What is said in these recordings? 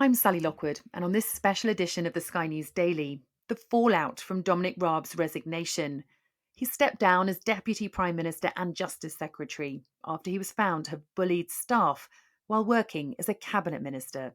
I'm Sally Lockwood, and on this special edition of the Sky News Daily, the fallout from Dominic Raab's resignation. He stepped down as Deputy Prime Minister and Justice Secretary after he was found to have bullied staff while working as a cabinet minister.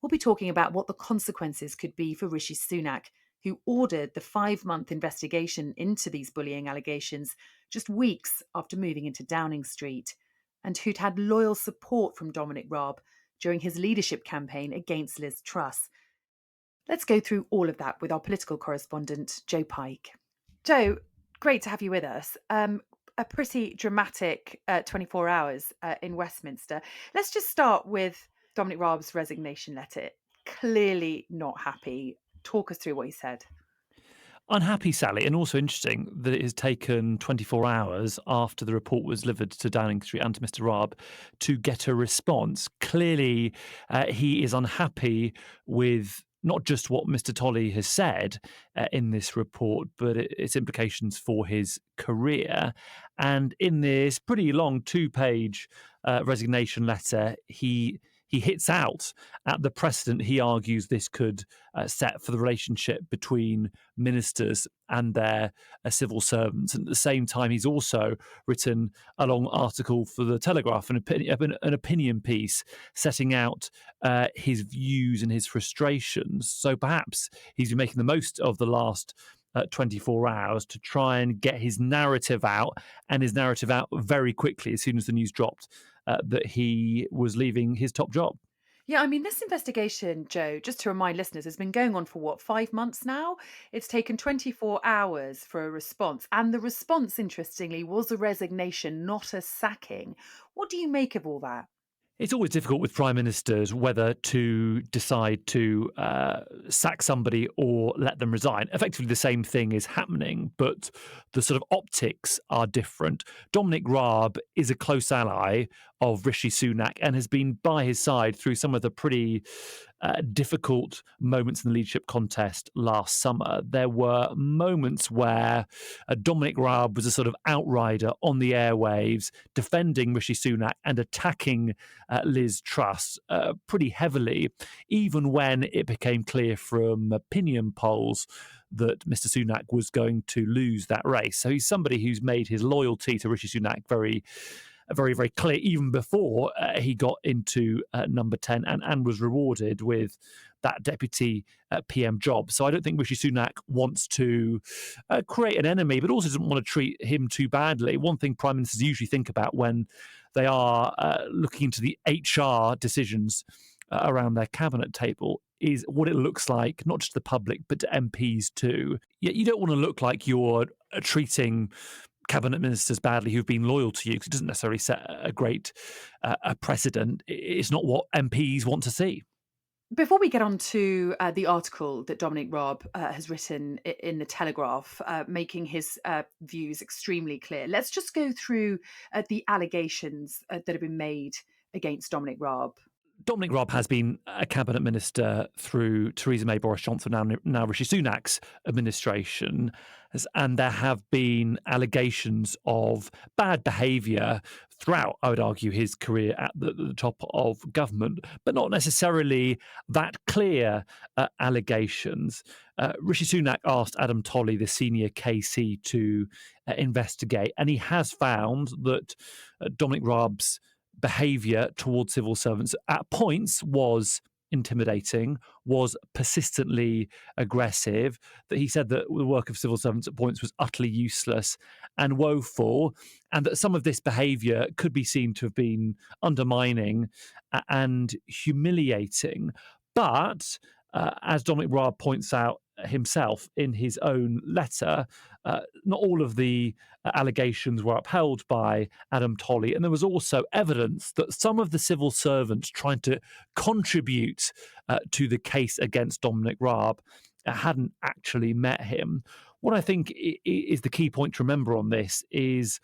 We'll be talking about what the consequences could be for Rishi Sunak, who ordered the 5-month investigation into these bullying allegations just weeks after moving into Downing Street, and who'd had loyal support from Dominic Raab during his leadership campaign against Liz Truss. Let's go through all of that with our political correspondent, Joe Pike. Joe, great to have you with us. A pretty dramatic 24 hours in Westminster. Let's just start with Dominic Raab's resignation letter. Clearly not happy. Talk us through what he said. Unhappy, Sally, and also interesting that it has taken 24 hours after the report was delivered to Downing Street and to Mr. Raab to get a response. Clearly, he is unhappy with not just what Mr. Tolley has said in this report, but its implications for his career. And in this pretty long 2-page resignation letter, he hits out at the precedent he argues this could set for the relationship between ministers and their civil servants. And at the same time, he's also written a long article for The Telegraph, an opinion piece setting out his views and his frustrations. So perhaps he's been making the most of the last 24 hours to try and get his narrative out, and his narrative out very quickly as soon as the news dropped that he was leaving his top job. Yeah, I mean, this investigation, Joe, just to remind listeners, has been going on for 5 months now? It's taken 24 hours for a response. And the response, interestingly, was a resignation, not a sacking. What do you make of all that? It's always difficult with prime ministers whether to decide to sack somebody or let them resign. Effectively, the same thing is happening, but the sort of optics are different. Dominic Raab is a close ally of Rishi Sunak and has been by his side through some of the pretty difficult moments in the leadership contest last summer. There were moments where Dominic Raab was a sort of outrider on the airwaves, defending Rishi Sunak and attacking Liz Truss pretty heavily, even when it became clear from opinion polls that Mr. Sunak was going to lose that race. So he's somebody who's made his loyalty to Rishi Sunak very, very clear, even before he got into number 10 and was rewarded with that deputy PM job. So I don't think Rishi Sunak wants to create an enemy, but also doesn't want to treat him too badly. One thing prime ministers usually think about when they are looking into the HR decisions around their cabinet table is what it looks like, not just to the public, but to MPs too. Yet you don't want to look like you're treating cabinet ministers badly who've been loyal to you, because it doesn't necessarily set a great a precedent. It's not what MPs want to see. Before we get on to the article that Dominic Raab has written in The Telegraph, making his views extremely clear, let's just go through the allegations that have been made against Dominic Raab. Dominic Raab has been a cabinet minister through Theresa May, Boris Johnson, now Rishi Sunak's administration, and there have been allegations of bad behaviour throughout, I would argue, his career at the top of government, but not necessarily that clear allegations. Rishi Sunak asked Adam Tolley, the senior KC, to investigate, and he has found that Dominic Raab's behaviour towards civil servants at points was intimidating, was persistently aggressive, that he said that the work of civil servants at points was utterly useless and woeful, and that some of this behaviour could be seen to have been undermining and humiliating. But as Dominic Raab points out himself in his own letter, not all of the allegations were upheld by Adam Tolley, and there was also evidence that some of the civil servants trying to contribute to the case against Dominic Raab hadn't actually met him. What I think is the key point to remember on this is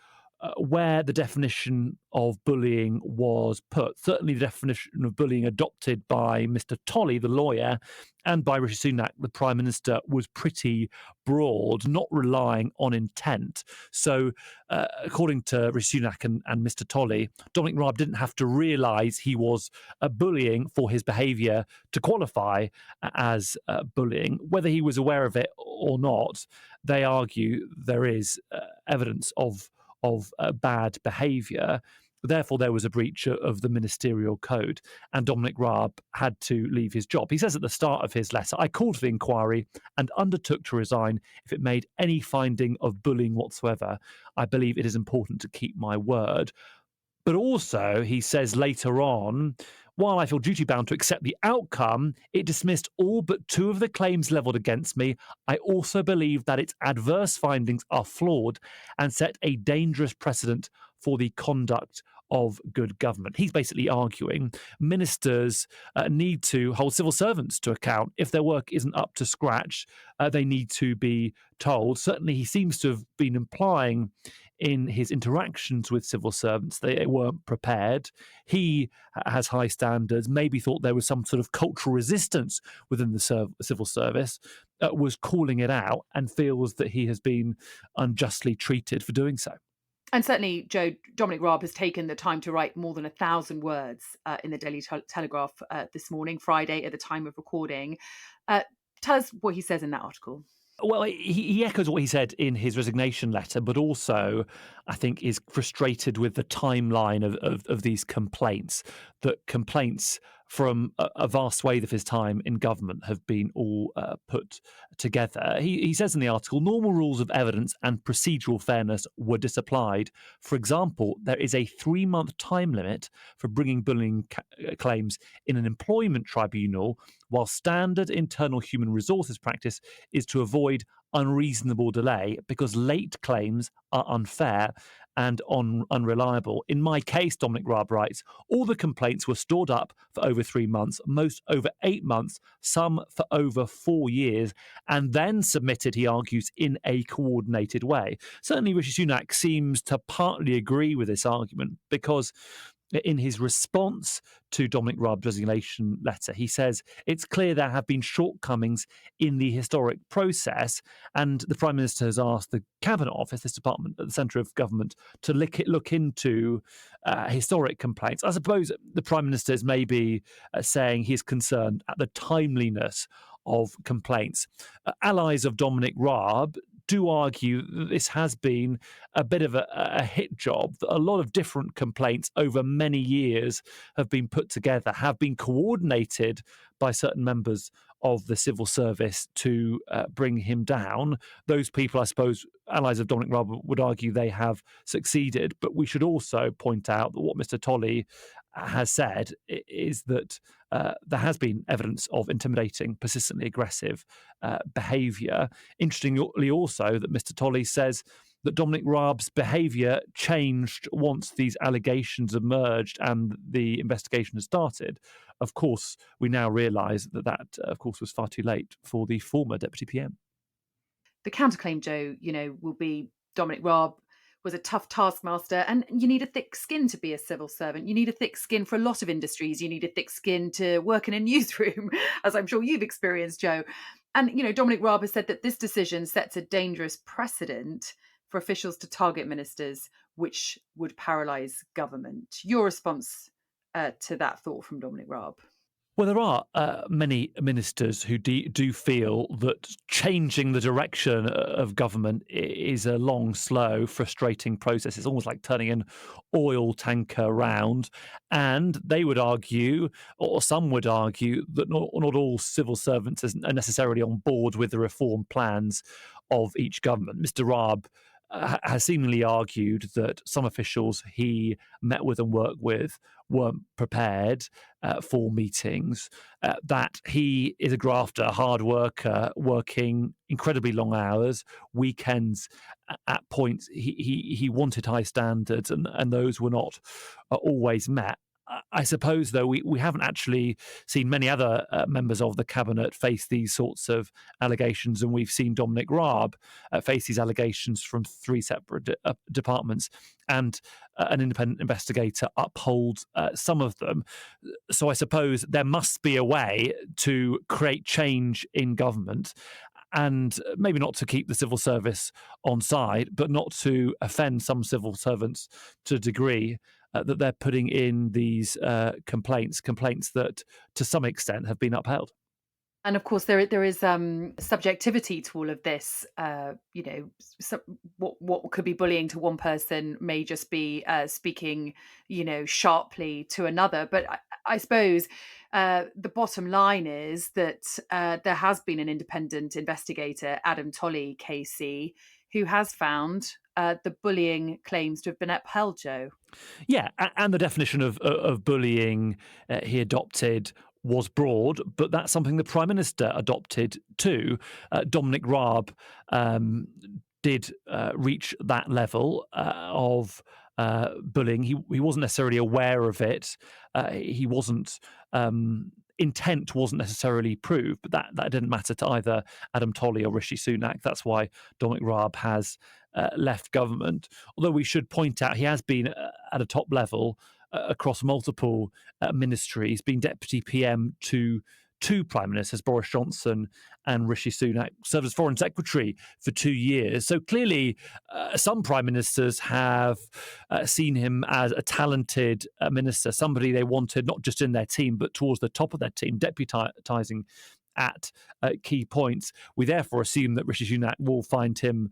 where the definition of bullying was put. Certainly, the definition of bullying adopted by Mr. Tolley, the lawyer, and by Rishi Sunak, the Prime Minister, was pretty broad, not relying on intent. So, according to Rishi Sunak and Mr. Tolley, Dominic Raab didn't have to realise he was bullying for his behaviour to qualify as bullying. Whether he was aware of it or not, they argue there is evidence of bad behaviour. Therefore, there was a breach of the ministerial code, and Dominic Raab had to leave his job. He says at the start of his letter, I called for the inquiry and undertook to resign if it made any finding of bullying whatsoever. I believe it is important to keep my word. But also, he says later on, while I feel duty bound to accept the outcome, it dismissed all but 2 of the claims levelled against me. I also believe that its adverse findings are flawed and set a dangerous precedent for the conduct of good government. He's basically arguing ministers need to hold civil servants to account. If their work isn't up to scratch, they need to be told. Certainly, he seems to have been implying in his interactions with civil servants they weren't prepared. He has high standards, maybe thought there was some sort of cultural resistance within the civil service, was calling it out and feels that he has been unjustly treated for doing so. And certainly, Joe, Dominic Raab has taken the time to write more than 1,000 words in the Daily Telegraph this morning, Friday, at the time of recording. Tell us what he says in that article. Well, he echoes what he said in his resignation letter, but also, I think, is frustrated with the timeline of these complaints, that complaints from a vast swathe of his time in government have been all put together. He says in the article, normal rules of evidence and procedural fairness were disapplied. For example, there is a 3-month time limit for bringing bullying claims in an employment tribunal, while standard internal human resources practice is to avoid unreasonable delay because late claims are unfair and unreliable. In my case, Dominic Raab writes, all the complaints were stored up for over 3 months, most over 8 months, some for over 4 years, and then submitted, he argues, in a coordinated way. Certainly, Rishi Sunak seems to partly agree with this argument because in his response to Dominic Raab's resignation letter, he says it's clear there have been shortcomings in the historic process, and the Prime Minister has asked the Cabinet Office, this department at the centre of government, to look into historic complaints. I suppose the Prime Minister is maybe saying he's concerned at the timeliness of complaints. Allies of Dominic Raab do argue that this has been a bit of a hit job, that a lot of different complaints over many years have been put together, have been coordinated by certain members of the civil service to bring him down. Those people, I suppose, allies of Dominic Raab would argue they have succeeded. But we should also point out that what Mr. Tolley has said is that there has been evidence of intimidating, persistently aggressive behaviour. Interestingly also that Mr. Tolley says that Dominic Raab's behaviour changed once these allegations emerged and the investigation has started. Of course, we now realise that, of course, was far too late for the former Deputy PM. The counterclaim, Joe, will be Dominic Raab was a tough taskmaster, and you need a thick skin to be a civil servant. You need a thick skin for a lot of industries. You need a thick skin to work in a newsroom, as I'm sure you've experienced, Joe. And, Dominic Raab has said that this decision sets a dangerous precedent for officials to target ministers, which would paralyse government. Your response to that thought from Dominic Raab? Well, there are many ministers who do feel that changing the direction of government is a long, slow, frustrating process. It's almost like turning an oil tanker around. And they would argue, or some would argue, that not all civil servants are necessarily on board with the reform plans of each government. Mr. Raab has seemingly argued that some officials he met with and worked with weren't prepared for meetings, that he is a grafter, a hard worker, working incredibly long hours, weekends. At points, he wanted high standards, and those were not always met. I suppose, though, we haven't actually seen many other members of the cabinet face these sorts of allegations, and we've seen Dominic Raab face these allegations from three separate departments, and an independent investigator uphold some of them. So I suppose there must be a way to create change in government, and maybe not to keep the civil service on side, but not to offend some civil servants to a degree that they're putting in these complaints that to some extent have been upheld. And of course, there is subjectivity to all of this. What could be bullying to one person may just be speaking, sharply to another. But I suppose the bottom line is that there has been an independent investigator, Adam Tolley, KC, who has found the bullying claims to have been upheld. Joe. Yeah, and the definition of bullying he adopted was broad, but that's something the Prime Minister adopted too. Dominic Raab did reach that level of bullying. He wasn't necessarily aware of it. He wasn't. Intent wasn't necessarily proved, but that didn't matter to either Adam Tolley or Rishi Sunak. That's why Dominic Raab has left government. Although we should point out he has been at a top level across multiple ministries, being deputy PM to two prime ministers, Boris Johnson and Rishi Sunak, served as foreign secretary for 2 years. So clearly, some prime ministers have seen him as a talented minister, somebody they wanted not just in their team, but towards the top of their team, deputising at key points. We therefore assume that Rishi Sunak will find him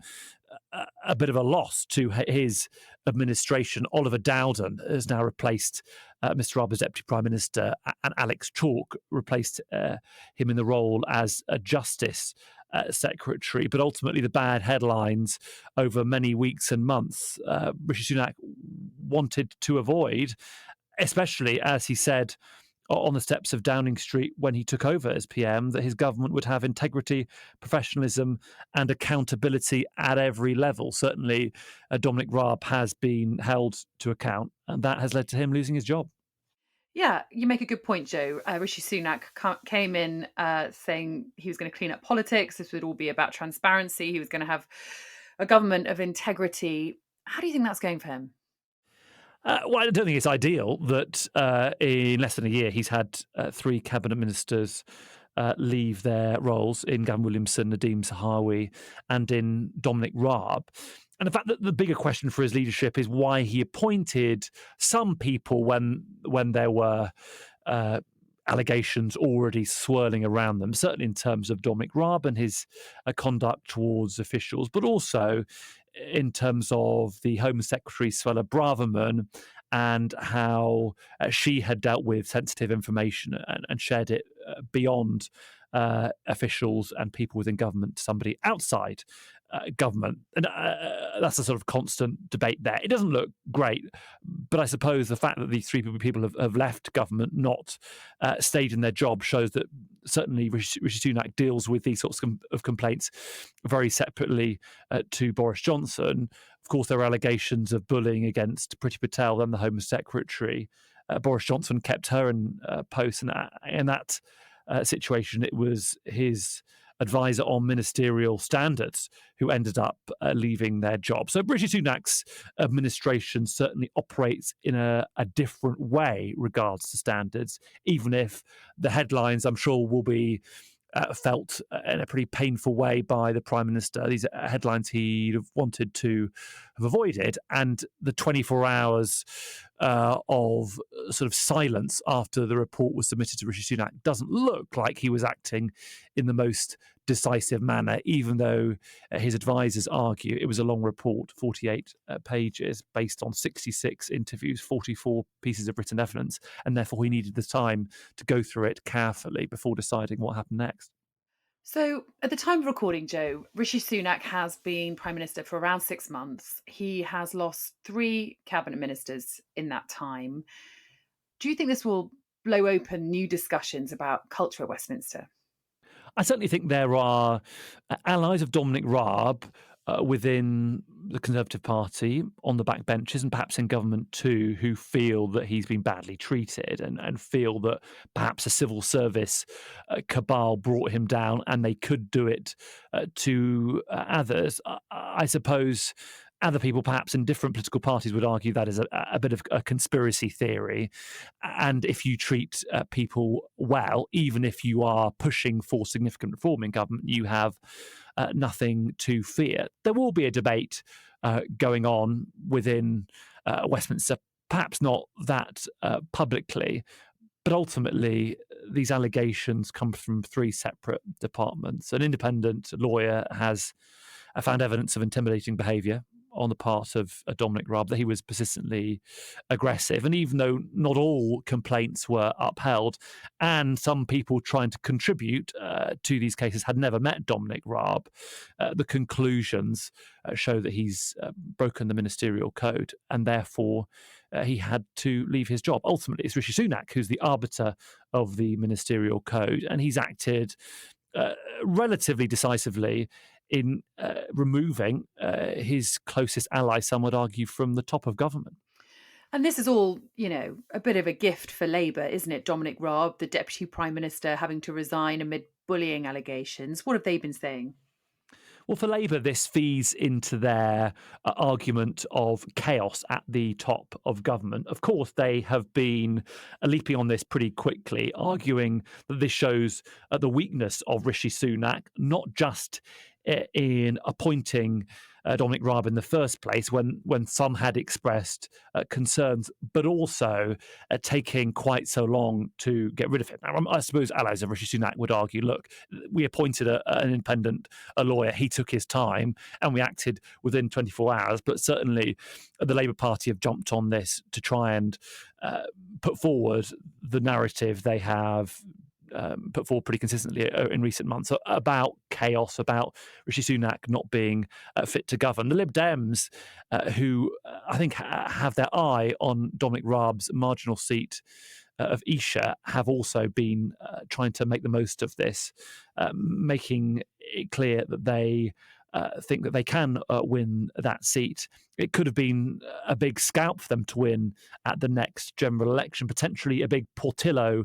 a bit of a loss to his administration. Oliver Dowden has now replaced Mr. Raab as Deputy Prime Minister, and Alex Chalk replaced him in the role as a Justice Secretary. But ultimately, the bad headlines over many weeks and months, Rishi Sunak wanted to avoid, especially as he said on the steps of Downing Street when he took over as PM, that his government would have integrity, professionalism, and accountability at every level. Certainly, Dominic Raab has been held to account, and that has led to him losing his job. Yeah, you make a good point, Joe. Rishi Sunak came in saying he was going to clean up politics. This would all be about transparency. He was going to have a government of integrity. How do you think that's going for him? Well, I don't think it's ideal that in less than a year he's had three cabinet ministers leave their roles in Gavin Williamson, Nadeem Zahawi, and in Dominic Raab. And the fact that the bigger question for his leadership is why he appointed some people when there were allegations already swirling around them, certainly in terms of Dominic Raab and his conduct towards officials, but also in terms of the Home Secretary, Suella Braverman, and how she had dealt with sensitive information and shared it beyond officials and people within government to somebody outside government. And that's a sort of constant debate there. It doesn't look great, but I suppose the fact that these three people have left government, not stayed in their job, shows that certainly Rishi Sunak deals with these sorts of complaints very separately to Boris Johnson. Of course, there are allegations of bullying against Priti Patel, then the Home Secretary. Boris Johnson kept her in post, and in that situation, it was his advisor on ministerial standards who ended up leaving their job. So Rishi Sunak's administration certainly operates in a different way regards to standards, even if the headlines, I'm sure, will be felt in a pretty painful way by the Prime Minister. These are headlines he'd have wanted to have avoided. And the 24 hours of sort of silence after the report was submitted to Rishi Sunak doesn't look like he was acting in the most decisive manner, even though his advisors argue it was a long report, 48 pages, based on 66 interviews, 44 pieces of written evidence, and therefore he needed the time to go through it carefully before deciding what happened next. So, at the time of recording, Joe, Rishi Sunak has been Prime Minister for around 6 months. He has lost three cabinet ministers in that time. Do you think this will blow open new discussions about culture at Westminster? I certainly think there are allies of Dominic Raab within the Conservative Party, on the backbenches, and perhaps in government too, who feel that he's been badly treated and feel that perhaps a civil service cabal brought him down and they could do it to others. I suppose other people, perhaps in different political parties, would argue that is a bit of a conspiracy theory. And if you treat people well, even if you are pushing for significant reform in government, you have nothing to fear. There will be a debate going on within Westminster, perhaps not that publicly, but ultimately, these allegations come from three separate departments. An independent lawyer has found evidence of intimidating behaviour on the part of Dominic Raab, that he was persistently aggressive. And even though not all complaints were upheld, and some people trying to contribute to these cases had never met Dominic Raab, the conclusions show that he's broken the ministerial code, and therefore he had to leave his job. Ultimately, it's Rishi Sunak who's the arbiter of the ministerial code, and he's acted relatively decisively in removing his closest ally, some would argue, from the top of government. And this is all, a bit of a gift for Labour, isn't it? Dominic Raab, the Deputy Prime Minister, having to resign amid bullying allegations. What have they been saying? Well, for Labour, this feeds into their argument of chaos at the top of government. Of course, they have been leaping on this pretty quickly, arguing that this shows the weakness of Rishi Sunak, not just in appointing Dominic Raab in the first place, when some had expressed concerns, but also taking quite so long to get rid of him. Now, I suppose allies of Rishi Sunak would argue, look, we appointed an independent lawyer, he took his time, and we acted within 24 hours. But certainly the Labour Party have jumped on this to try and put forward the narrative they have put forward pretty consistently in recent months about chaos, about Rishi Sunak not being fit to govern. The Lib Dems, who I think have their eye on Dominic Raab's marginal seat of Esher, have also been trying to make the most of this, making it clear that they think that they can win that seat. It could have been a big scalp for them to win at the next general election, potentially a big Portillo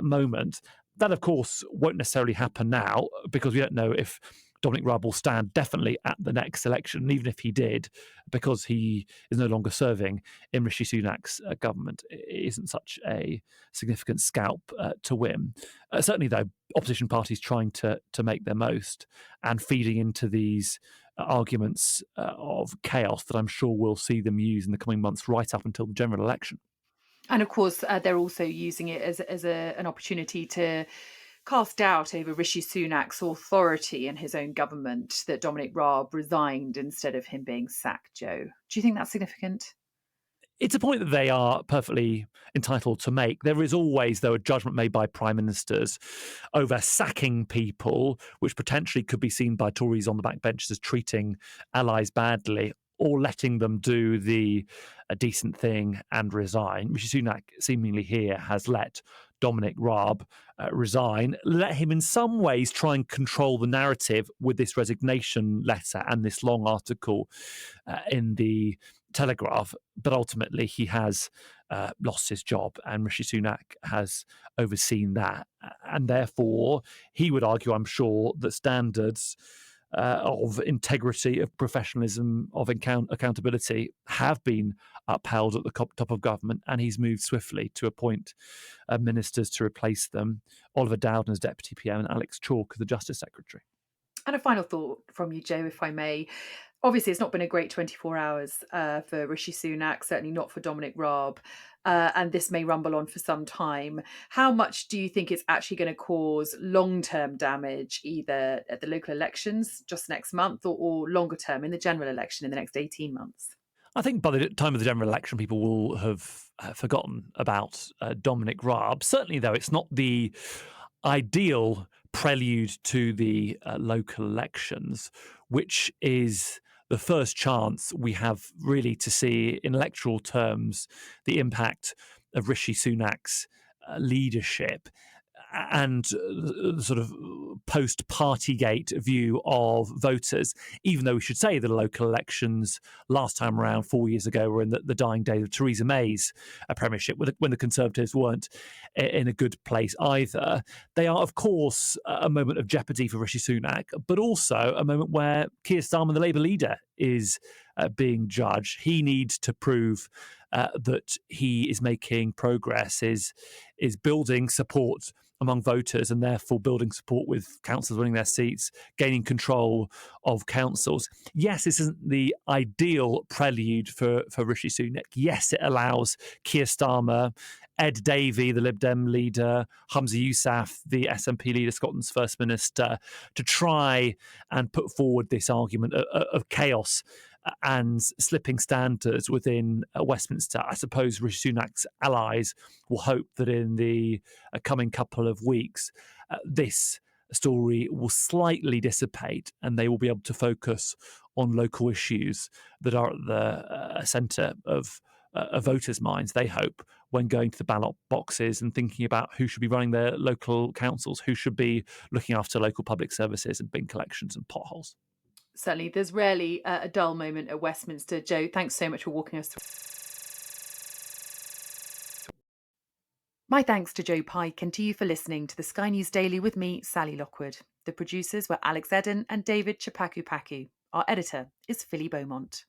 moment. That, of course, won't necessarily happen now, because we don't know if Dominic Raab will stand definitely at the next election. And even if he did, because he is no longer serving in Rishi Sunak's government, it isn't such a significant scalp to win. Certainly, though, opposition parties trying to make their most and feeding into these arguments of chaos that I'm sure we'll see them use in the coming months right up until the general election. And of course, they're also using it as an opportunity to cast doubt over Rishi Sunak's authority in his own government, that Dominic Raab resigned instead of him being sacked, Joe. Do you think that's significant? It's a point that they are perfectly entitled to make. There is always, though, a judgment made by prime ministers over sacking people, which potentially could be seen by Tories on the backbenches as treating allies badly, or letting them do the decent thing and resign. Rishi Sunak seemingly here has let Dominic Raab resign, let him in some ways try and control the narrative with this resignation letter and this long article in the Telegraph. But ultimately, he has lost his job, and Rishi Sunak has overseen that. And therefore, he would argue, I'm sure, that standards of integrity, of professionalism, of accountability have been upheld at the top of government, and he's moved swiftly to appoint ministers to replace them: Oliver Dowden as Deputy PM and Alex Chalk as the Justice Secretary. And a final thought from you, Joe, if I may. Obviously, it's not been a great 24 hours for Rishi Sunak, certainly not for Dominic Raab, and this may rumble on for some time. How much do you think it's actually going to cause long-term damage, either at the local elections just next month, or longer term in the general election in the next 18 months? I think by the time of the general election, people will have forgotten about Dominic Raab. Certainly, though, it's not the ideal prelude to the local elections, which is the first chance we have really to see in electoral terms the impact of Rishi Sunak's leadership and the sort of post-Partygate view of voters, even though we should say the local elections last time around 4 years ago were in the dying days of Theresa May's premiership, when the Conservatives weren't in a good place either. They are, of course, a moment of jeopardy for Rishi Sunak, but also a moment where Keir Starmer, the Labour leader, is being judged. He needs to prove that he is making progress, is building support among voters, and therefore building support with councils winning their seats, gaining control of councils. Yes, this isn't the ideal prelude for Rishi Sunak. Yes, it allows Keir Starmer, Ed Davey, the Lib Dem leader, Humza Yousaf, the SNP leader, Scotland's First Minister, to try and put forward this argument of chaos and slipping standards within Westminster. I suppose Rishi Sunak's allies will hope that in the coming couple of weeks, this story will slightly dissipate and they will be able to focus on local issues that are at the centre of voters' minds, they hope, when going to the ballot boxes and thinking about who should be running their local councils, who should be looking after local public services and bin collections and potholes. Certainly, there's rarely a dull moment at Westminster. Joe, thanks so much for walking us through. My thanks to Joe Pike and to you for listening to the Sky News Daily with me, Sally Lockwood. The producers were Alex Eden and David Chapaku. Our editor is Philly Beaumont.